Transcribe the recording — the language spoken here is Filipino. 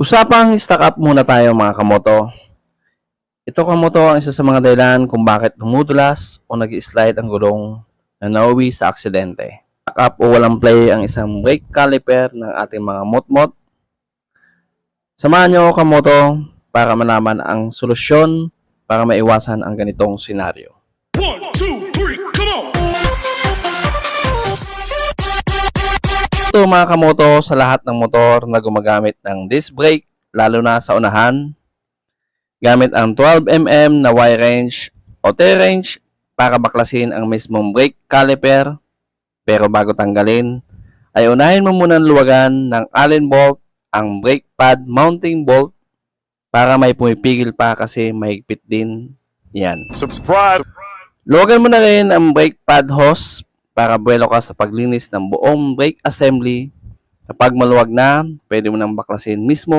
Usapang stock up muna tayo mga kamoto. Ito kamoto ang isa sa mga dahilan kung bakit dumudulas o nag-slide ang gulong na nauwi sa aksidente. Stock up o walang play ang isang brake caliper ng ating mga motmot. Samahan nyo kamoto para malaman ang solusyon para maiwasan ang ganitong senaryo. 1, 2, 3, come on! Ito mga kamoto sa lahat ng motor na gumagamit ng disc brake, lalo na sa unahan, gamit ang 12mm na Y-range o T-range para baklasin ang mismong brake caliper. Pero bago tanggalin, ay unahin mo munang luwagan ng Allen bolt ang brake pad mounting bolt para may pumipigil pa kasi mahigpit din yan. Subscribe! Luwagan mo na rin ang brake pad hose para buwelo ka sa paglinis ng buong brake assembly. Kapag maluwag na, pwede mo nang baklasin mismo